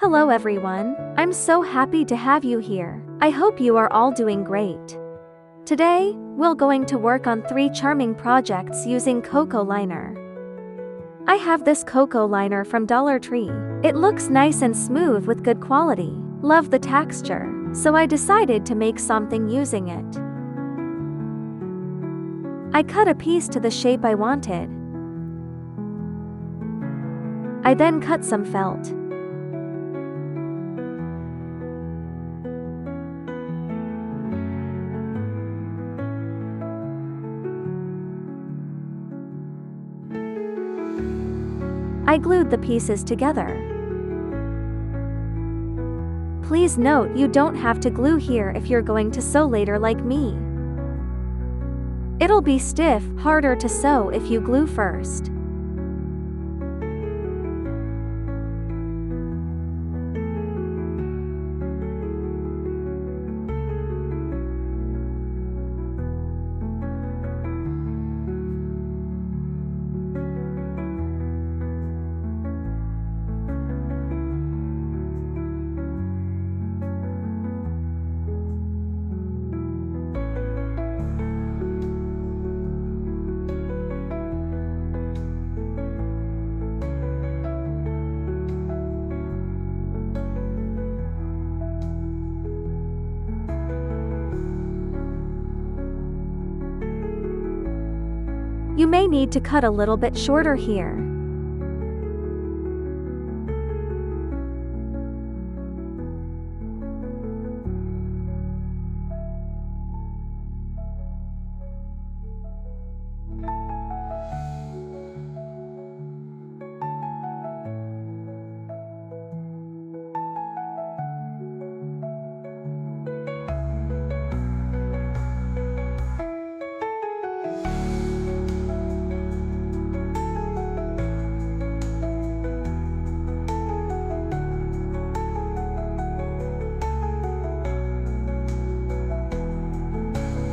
Hello everyone, I'm so happy to have you here. I hope you are all doing great. Today, we're going to work on 3 charming projects using Coco liner. I have this Coco liner from Dollar Tree. It looks nice and smooth with good quality. Love the texture, so I decided to make something using it. I cut a piece to the shape I wanted. I then cut some felt. I glued the pieces together. Please note you don't have to glue here if you're going to sew later like me. It'll be stiff, harder to sew if you glue first. You may need to cut a little bit shorter here.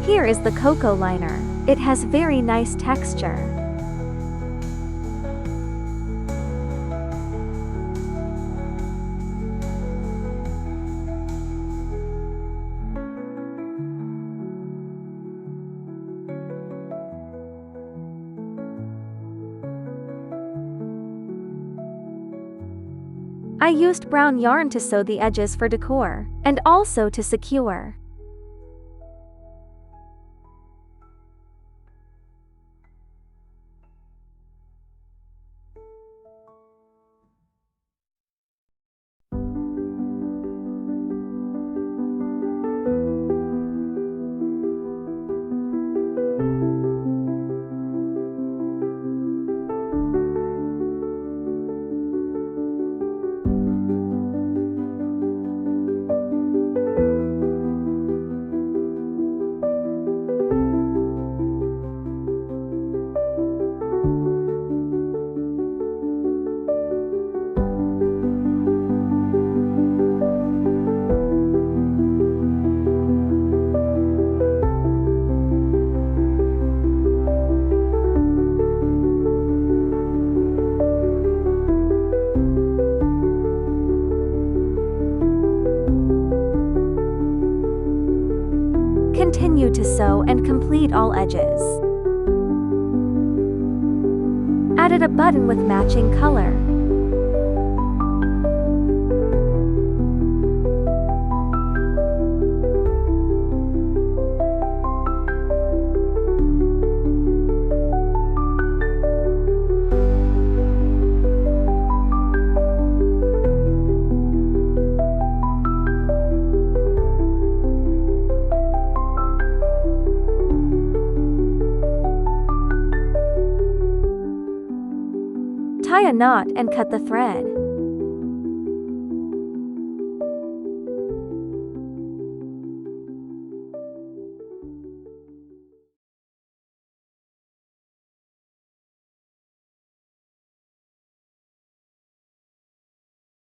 Here is the Coco liner. It has very nice texture. I used brown yarn to sew the edges for decor, and also to secure. Continue to sew and complete all edges. Added a button with matching color. Tie a knot and cut the thread.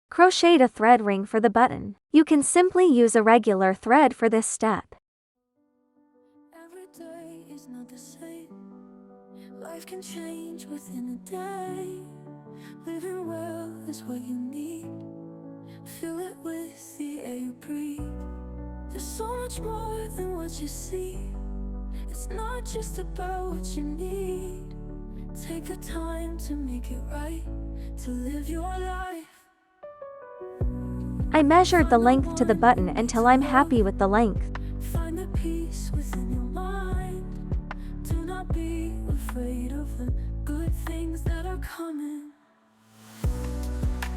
Crochet a thread ring for the button. You can simply use a regular thread for this step. Every day is not the same. Life can change within a day. Living well is what you need. Feel it with the air you breathe. There's so much more than what you see. It's not just about what you need. Take the time to make it right, to live your life. I measured the length to the button until I'm happy with the length. Find the peace within your mind. Do not be afraid of the good things that are coming.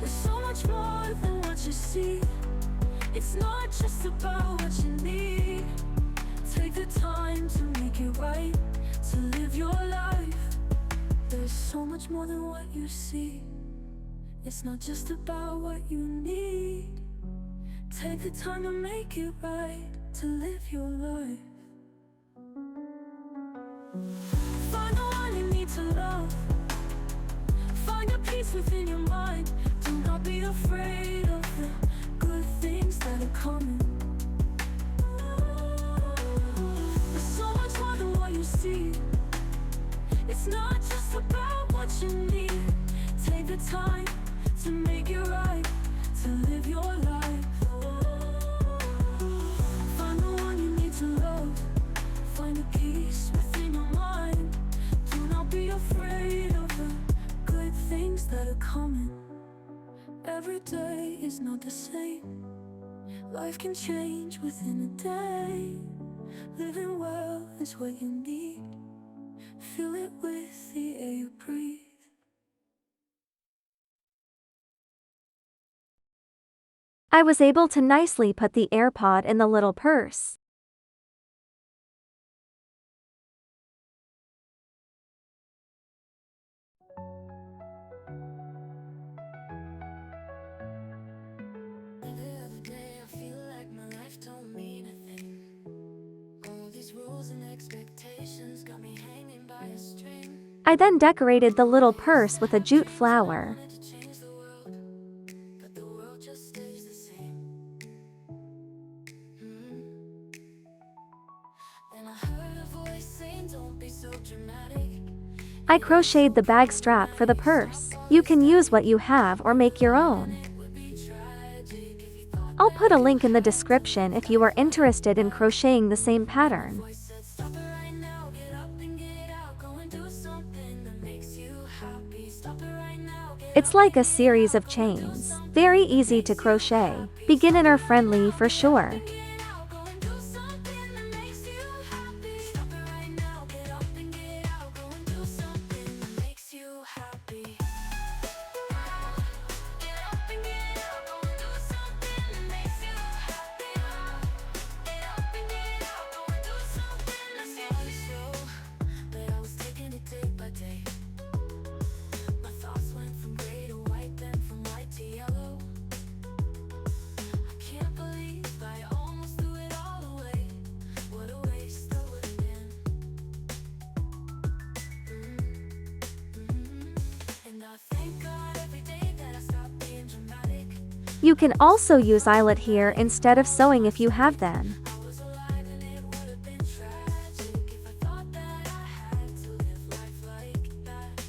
There's so much more than what you see. It's not just about what you need. Take the time to make it right, to live your life. There's so much more than what you see. It's not just about what you need. Take the time to make it right, to live your life. Find the one you need to love. Find a peace within your mind. Do not be afraid of the good things that are coming. There's so much more than what you see. It's not just about what you need. Take the time to make it right, to live your life. Find the one you need to love. Find a peace within your mind. Do not be afraid of the good things that are coming. Every day is not the same. Life can change within a day. Living well is what you need. Feel it with the air you breathe. I was able to nicely put the AirPod in the little purse. The other day I feel like my life don't mean a thing. All these rules and expectations got me hanging by a string. I then decorated the little purse with a jute flower. Wanted to change the world, but the world just stays the same. Then I heard a voice saying, don't be so dramatic. I crocheted the bag strap for the purse. You can use what you have or make your own. It would be tragic if you thought I'll put a link in the description if you are interested in crocheting the same pattern. voice said, stop it right now, get up and get out, go and do something that makes you happy. Stop it right now, get It's like a series of chains. Very easy to crochet. Beginner friendly for sure. get out, go and do something that makes you happy. Stop it right now, get up and get out, go and do something that makes you happy. Get up and get out, go and do something that makes you happy. Get up and get out, go and do something that makes you happy. But I was taking it day by day. My thoughts went from gray to white, then from white to yellow. I can't believe I almost threw it all away. What a waste that would have been. And I thank God every day that I stopped being dramatic. You can also use eyelet here instead of sewing if you have them. I was alive and it would have been tragic if I thought that I had to live life like that.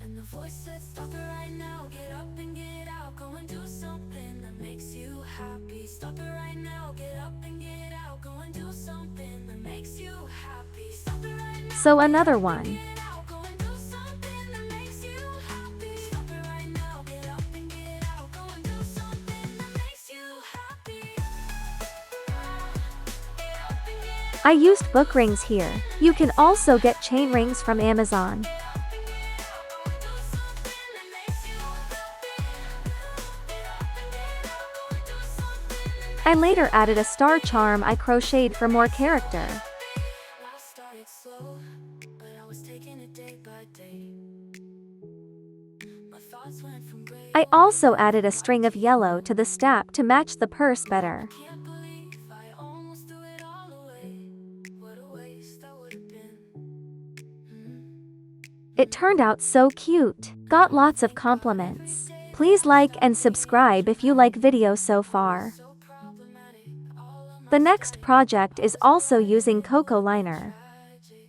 And the voice said, stop it right now, get up and get out, go and do something that makes you happy. Stop it right now, get up and get out, go and do something that makes you happy. Stop it right now, So another one. get out, go and do something that makes you happy. Stop it right now, get up and get out, go and do something that makes you happy. Get up and get out. I used book rings here. You can also get chain rings from Amazon. I later added a star charm I crocheted for more character. Life started slow, but I was taking it day by day. My thoughts went from gray. I also added a string of yellow to the strap to match the purse better. Can't believe I almost threw it all away. What a waste that would have been. It turned out so cute. Got lots of compliments. Please like and subscribe if you like video so far. So problematic, all of my The next project is also using Coco liner. tragic.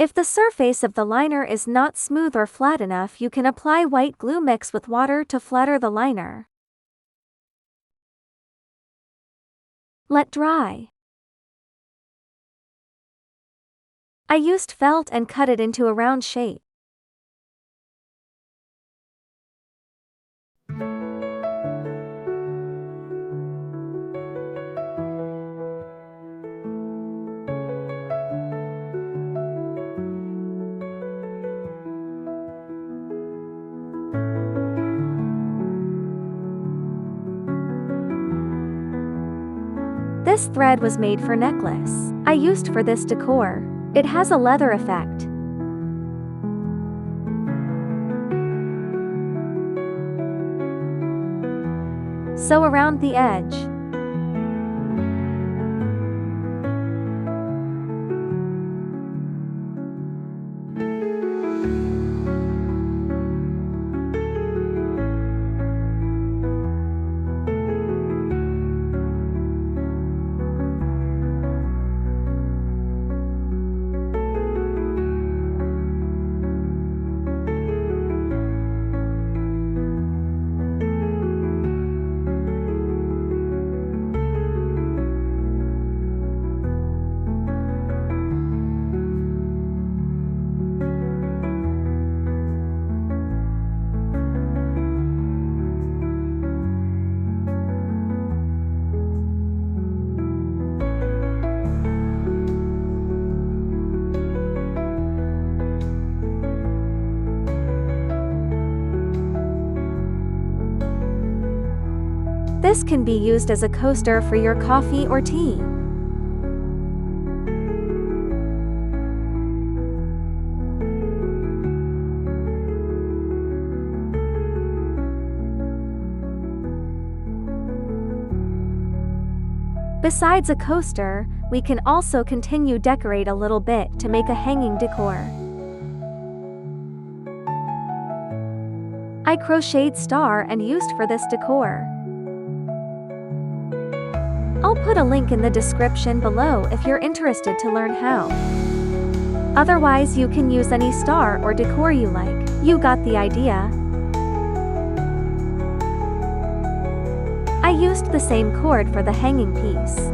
If the surface of the liner is not smooth or flat enough, you can apply white glue mix with water to flatter the liner. Let dry. I used felt and cut it into a round shape. This thread was made for necklace. I used for this decor. It has a leather effect. Sew around the edge. This can be used as a coaster for your coffee or tea. Besides a coaster, we can also continue decorate a little bit to make a hanging decor. I crocheted star and used for this decor. I'll put a link in the description below if you're interested to learn how. Otherwise, you can use any star or decor you like. You got the idea. I used the same cord for the hanging piece.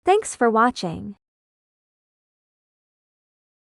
Thanks for watching.